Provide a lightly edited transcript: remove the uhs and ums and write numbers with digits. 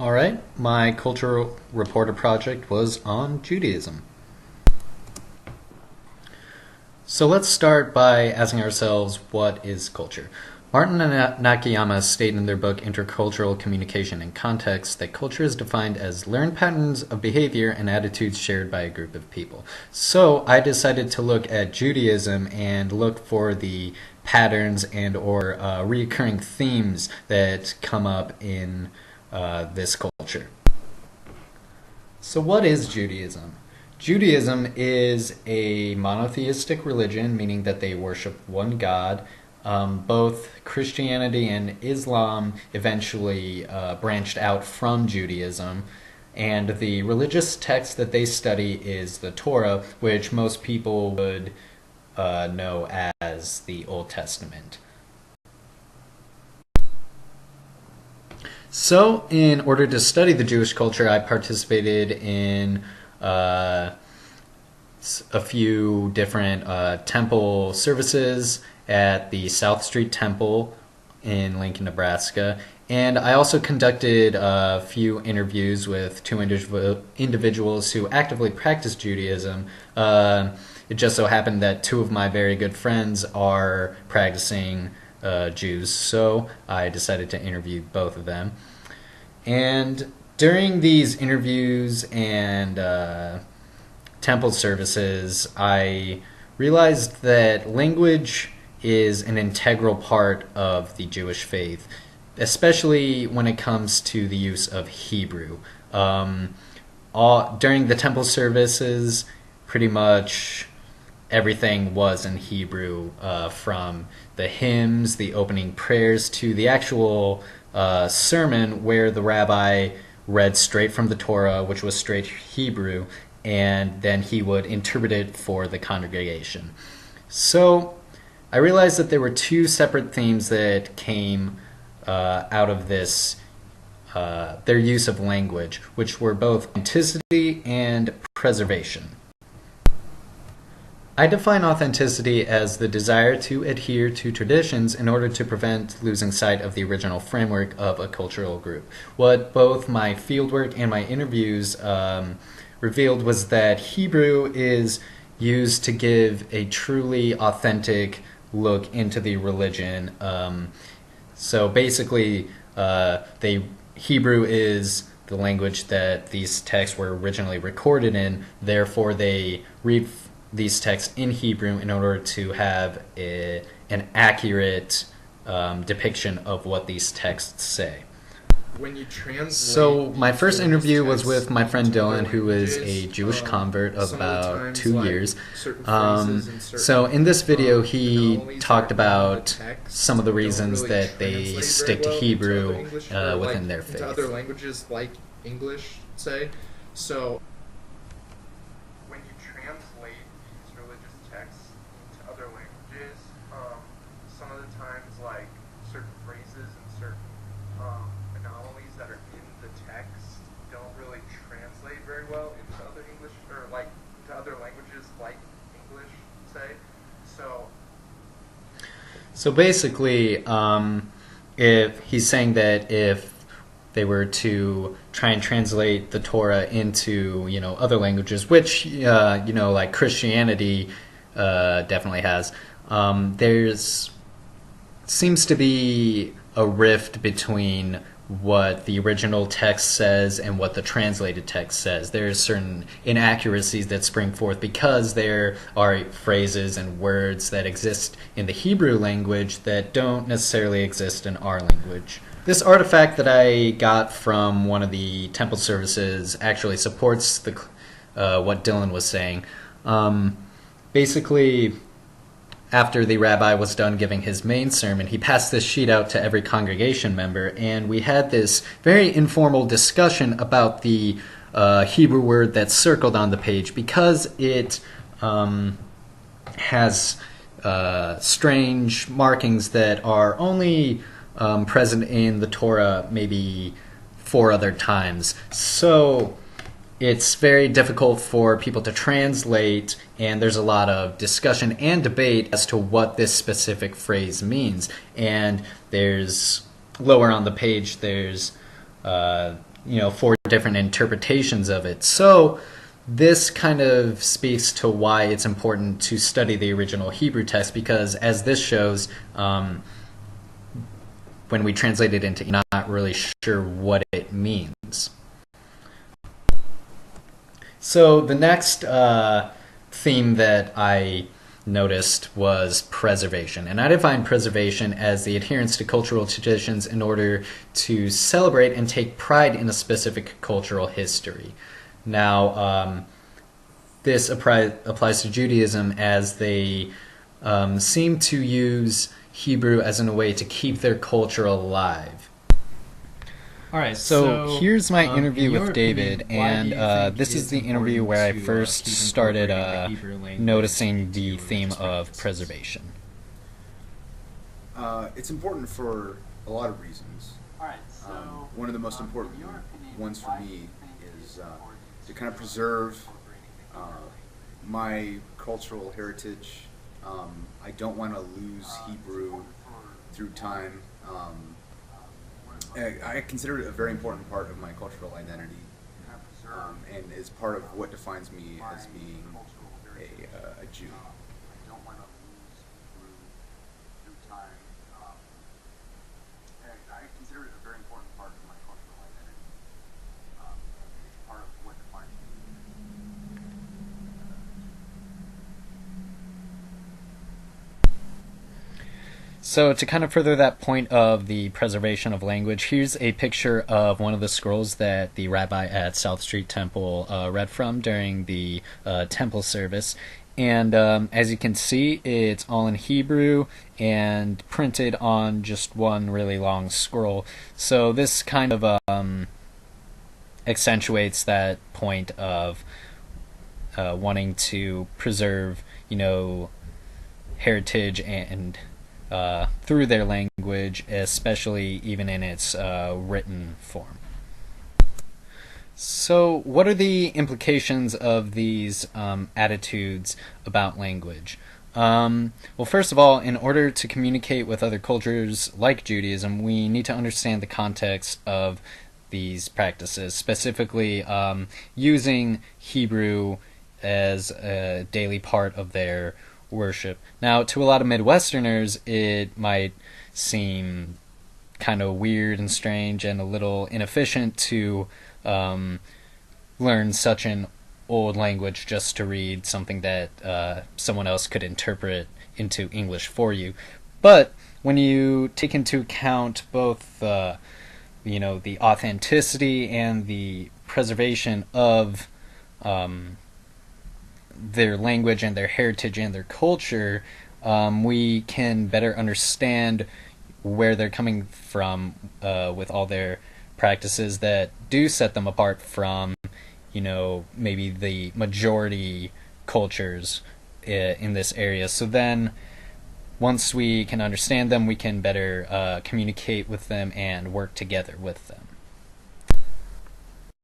Alright, my cultural reporter project was on Judaism. So let's start by asking ourselves, what is culture? Martin and Nakayama state in their book Intercultural Communication and Context that culture is defined as learned patterns of behavior and attitudes shared by a group of people. So I decided to look at Judaism and look for the patterns and or recurring themes that come up in this culture. So what is Judaism? Judaism is a monotheistic religion, meaning that they worship one God. Both Christianity and Islam eventually branched out from Judaism, and the religious text that they study is the Torah, which most people would know as the Old Testament. So, in order to study the Jewish culture, I participated in a few different temple services at the South Street Temple in Lincoln, Nebraska. And I also conducted a few interviews with two individuals who actively practice Judaism. It just so happened that two of my very good friends are practicing Jews, so I decided to interview both of them. And during these interviews and temple services, I realized that language is an integral part of the Jewish faith, especially when it comes to the use of Hebrew. During the temple services, pretty much everything was in Hebrew, from the hymns, the opening prayers, to the actual sermon where the rabbi read straight from the Torah, which was straight Hebrew, and then he would interpret it for the congregation. So I realized that there were two separate themes that came out of this, their use of language, which were both authenticity and preservation. I define authenticity as the desire to adhere to traditions in order to prevent losing sight of the original framework of a cultural group. What both my fieldwork and my interviews revealed was that Hebrew is used to give a truly authentic look into the religion. So basically, Hebrew is the language that these texts were originally recorded in, therefore they read these texts in Hebrew in order to have an accurate depiction of what these texts say. When you translate, so my first interview was with my friend Dylan, who is a Jewish convert of about 2 years. So in this video he talked about some of the reasons that they stick to Hebrew within their faith. To other languages like English, say. So when you translate these religious texts into other languages, some of the times like certain phrases and certain anomalies that are in the text don't really translate very well into other English or like into other languages like English, say. So basically, if he's saying that if they were to try and translate the Torah into other languages, which like Christianity definitely has, there's seems to be a rift between what the original text says and what the translated text says. There's certain inaccuracies that spring forth because there are phrases and words that exist in the Hebrew language that don't necessarily exist in our language. This artifact that I got from one of the temple services actually supports what Dylan was saying. Basically, after the rabbi was done giving his main sermon, he passed this sheet out to every congregation member, and we had this very informal discussion about the Hebrew word that's circled on the page because it has strange markings that are only present in the Torah maybe 4 other times. So it's very difficult for people to translate, and there's a lot of discussion and debate as to what this specific phrase means. And there's, lower on the page, there's four different interpretations of it. So this kind of speaks to why it's important to study the original Hebrew text, because as this shows, when we translate it into English, not really sure what it means. So the next theme that I noticed was preservation. And I define preservation as the adherence to cultural traditions in order to celebrate and take pride in a specific cultural history. Now, this applies to Judaism, as they seem to use Hebrew as a way to keep their culture alive. All right, So here's my interview in your with David, opinion, why do you and think this is it's the interview important where I to, first keep started incorporating the Hebrew language noticing the into theme its of practices? preservation. It's important for a lot of reasons. Alright, One of the most important ones for me is to kind of preserve my cultural heritage. I don't want to lose Hebrew through time. I consider it a very important part of my cultural identity, and is part of what defines me as being a Jew. So to kind of further that point of the preservation of language, here's a picture of one of the scrolls that the rabbi at South Street Temple read from during the temple service. And as you can see, it's all in Hebrew and printed on just one really long scroll. So this kind of accentuates that point of wanting to preserve, heritage and through their language, especially even in its written form. So, what are the implications of these attitudes about language? Well, first of all, in order to communicate with other cultures like Judaism, we need to understand the context of these practices, specifically using Hebrew as a daily part of their worship. Now, to a lot of Midwesterners, it might seem kind of weird and strange and a little inefficient to learn such an old language just to read something that someone else could interpret into English for you. But when you take into account both the authenticity and the preservation of their language and their heritage and their culture, we can better understand where they're coming from with all their practices that do set them apart from, maybe the majority cultures in this area. So then, once we can understand them, we can better communicate with them and work together with them.